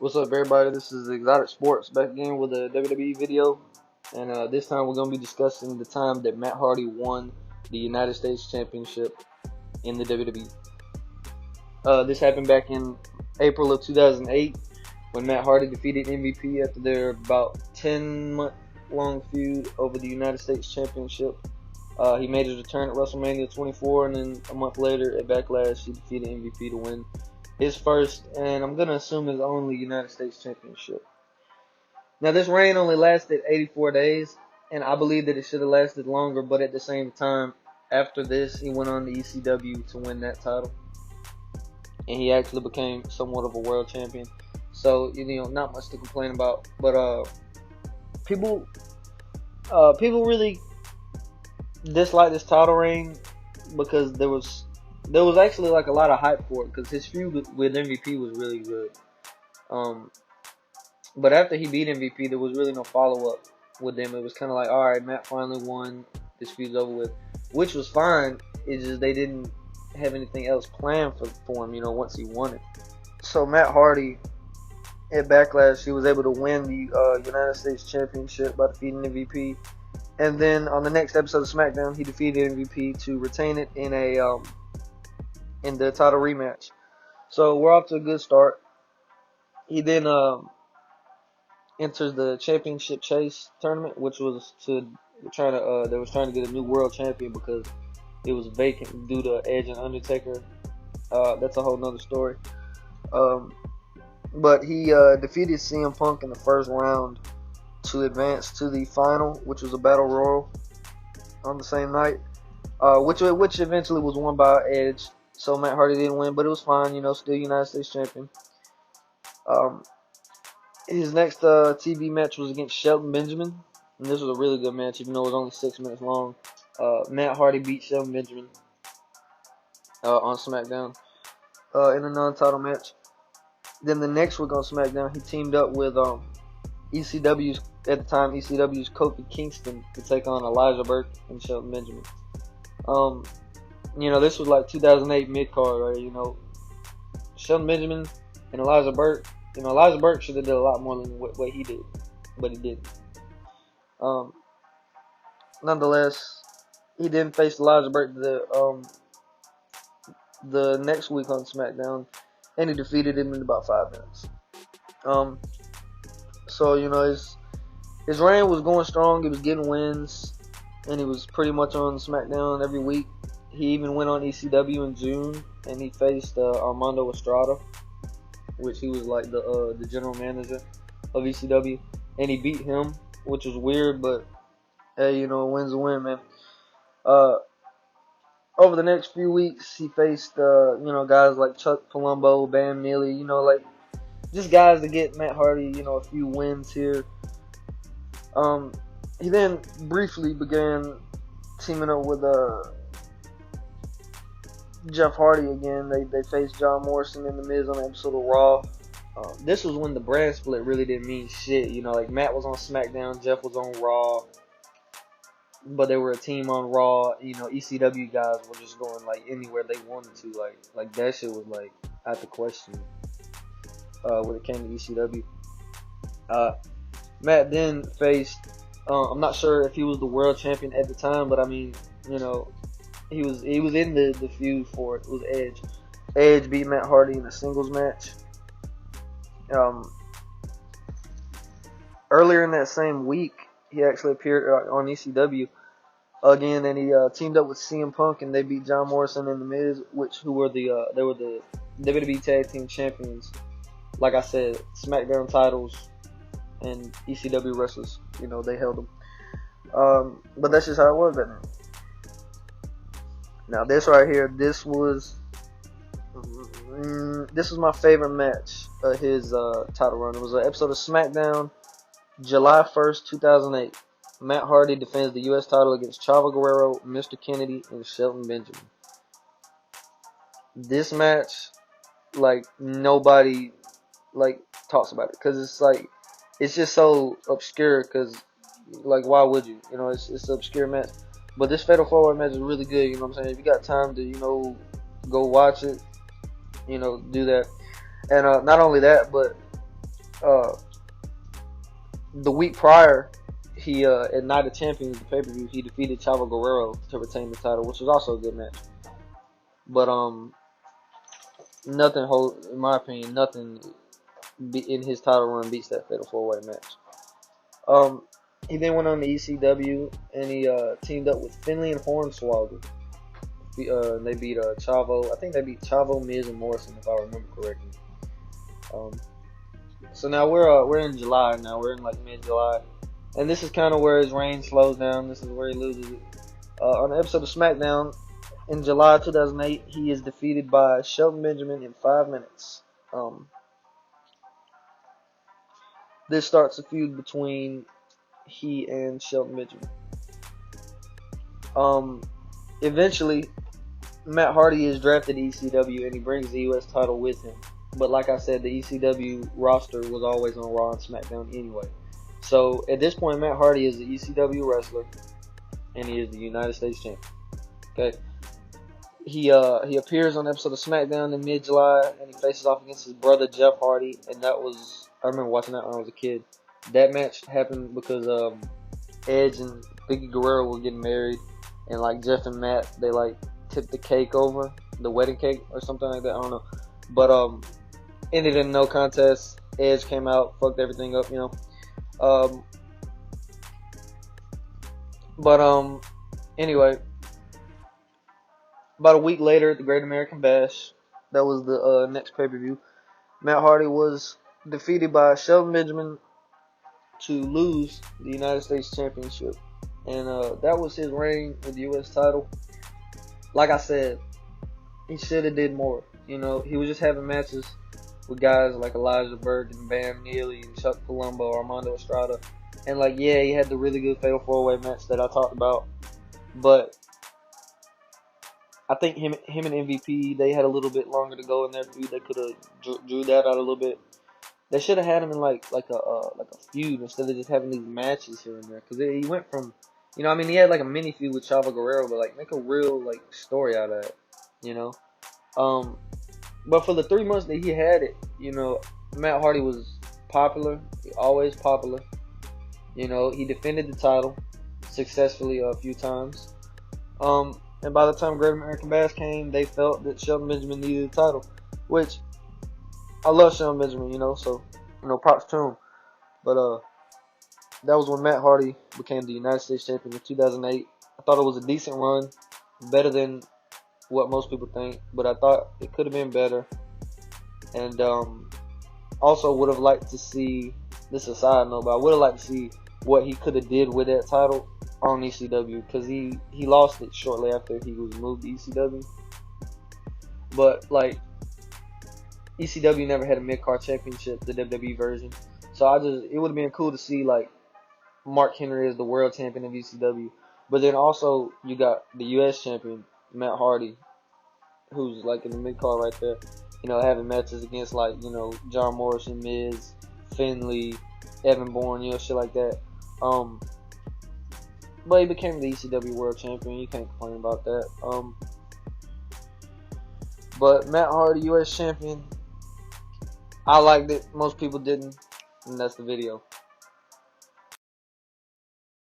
What's up, everybody? This is Exotic Sports back again with a WWE video, and this time we're going to be discussing the time that Matt Hardy won the United States Championship in the WWE. This happened back in April of 2008 when Matt Hardy defeated MVP after their about 10-month-long feud over the United States Championship. He made his return at WrestleMania 24, and then a month later at Backlash, he defeated MVP to win his first, and I'm going to assume his only United States Championship. Now, this reign only lasted 84 days, and I believe that it should have lasted longer, but at the same time, after this, he went on to ECW to win that title, and he actually became somewhat of a world champion. So, not much to complain about, but people really dislike this title reign because there was actually like a lot of hype for it because his feud with MVP was really good. But after he beat MVP, there was really no follow up with them. It was kind of like, all right, Matt finally won. This feud's over with, which was fine. It's just they didn't have anything else planned for him, once he won it. So Matt Hardy at Backlash, he was able to win the United States Championship by defeating MVP. And then on the next episode of SmackDown, he defeated MVP to retain it in the title rematch. So we're off to a good start. He then enters the championship chase tournament, which was they was trying to get a new world champion because it was vacant due to Edge and Undertaker. That's a whole nother story. But he defeated CM Punk in the first round to advance to the final, which was a battle royal on the same night, which eventually was won by Edge. So Matt Hardy didn't win, but it was fine, still United States champion. His next TV match was against Shelton Benjamin, and this was a really good match, even though it was only 6 minutes long. Matt Hardy beat Shelton Benjamin on SmackDown in a non-title match. Then the next week on SmackDown, he teamed up with ECW's Kofi Kingston to take on Elijah Burke and Shelton Benjamin. This was like 2008 mid-card, right? Shelton Benjamin and Elijah Burke. Elijah Burke should have done a lot more than what he did, but he didn't. Nonetheless, he didn't face Elijah Burke the next week on SmackDown, and he defeated him in about 5 minutes. So his reign was going strong. He was getting wins, and he was pretty much on SmackDown every week. He even went on ECW in June, and he faced Armando Estrada, which he was like the general manager of ECW, and he beat him, which was weird, but hey, a win's a win, man. Over the next few weeks, he faced guys like Chuck Palumbo, Bam Neely, just guys to get Matt Hardy, a few wins here. He then briefly began teaming up with Jeff Hardy again. They faced John Morrison and The Miz on an episode of Raw. This was when the brand split really didn't mean shit. Like Matt was on SmackDown, Jeff was on Raw, but they were a team on Raw. ECW guys were just going like anywhere they wanted to. Like that shit was like out the question when it came to ECW. Matt then faced. I'm not sure if he was the world champion at the time, but I mean, he was in the feud for it. It was Edge. Edge beat Matt Hardy in a singles match. Earlier in that same week, he actually appeared on ECW again, and he teamed up with CM Punk, and they beat John Morrison and The Miz, who were they were the WWE Tag Team Champions. Like I said, SmackDown titles and ECW wrestlers, they held them. But that's just how it was back then. Now this right here, this was my favorite match of his title run. It was an episode of SmackDown, July 1st, 2008. Matt Hardy defends the U.S. title against Chavo Guerrero, Mr. Kennedy, and Shelton Benjamin. This match, nobody talks about it because it's just so obscure. Because why would you? It's an obscure match. But this Fatal 4-Way match is really good. You know what I'm saying? If you got time to go watch it, do that. And not only that, but uh, the week prior, he at Night of Champions, the pay-per-view, he defeated Chavo Guerrero to retain the title, which was also a good match. But nothing hold, in my opinion, nothing in his title run beats that Fatal 4-Way match. He then went on to ECW and he teamed up with Finlay and Hornswoggle. They beat Chavo. I think they beat Chavo, Miz, and Morrison, if I remember correctly. So now we're in July now. We're in like mid-July, and this is kind of where his reign slows down. This is where he loses it. On the episode of SmackDown in July 2008, he is defeated by Shelton Benjamin in 5 minutes. This starts a feud between he and Shelton Benjamin. Eventually, Matt Hardy is drafted to ECW and he brings the US title with him. But like I said, the ECW roster was always on Raw and SmackDown anyway. So at this point, Matt Hardy is the ECW wrestler and he is the United States champion. Okay. He appears on an episode of SmackDown in mid-July and he faces off against his brother Jeff Hardy, and that was, I remember watching that when I was a kid. That match happened because Edge and Vicky Guerrero were getting married, and like Jeff and Matt, they like tipped the cake over, the wedding cake or something like that. I don't know, but ended in no contest. Edge came out, fucked everything up, you know. Anyway, about a week later at the Great American Bash, that was the next pay-per-view, Matt Hardy was defeated by Shelton Benjamin to lose the United States Championship. And that was his reign with the US title. Like I said, he should have did more. You know, he was just having matches with guys like Elijah Burke and Bam Neely and Chuck Palumbo, Armando Estrada. And like, yeah, he had the really good Fatal 4-Way match that I talked about. But I think him and MVP, they had a little bit longer to go in their feud. They could have drew that out a little bit. They should have had him in like a feud instead of just having these matches here and there. Because he went from, you know, I mean, he had like a mini feud with Chavo Guerrero, but like make a real like story out of it, you know. But for the 3 months that he had it, you know, Matt Hardy was popular, always popular. You know, he defended the title successfully a few times. And by the time Great American Bash came, they felt that Shelton Benjamin needed the title, which I love Shelton Benjamin, you know, so, you know, props to him. But that was when Matt Hardy became the United States champion in 2008. I thought it was a decent run, better than what most people think, but I thought it could have been better. And also would have liked to see, this is a side note, but I would have liked to see what he could have did with that title on ECW, because he lost it shortly after he was moved to ECW. But like, ECW never had a mid-card championship, the WWE version. So it would have been cool to see like Mark Henry as the world champion of ECW. But then also you got the US champion, Matt Hardy, who's like in the mid-card right there. You know, having matches against like, you know, John Morrison, Miz, Finlay, Evan Bourne, you know, shit like that. But he became the ECW world champion. You can't complain about that. But Matt Hardy, US champion, I liked it. Most people didn't. And that's the video.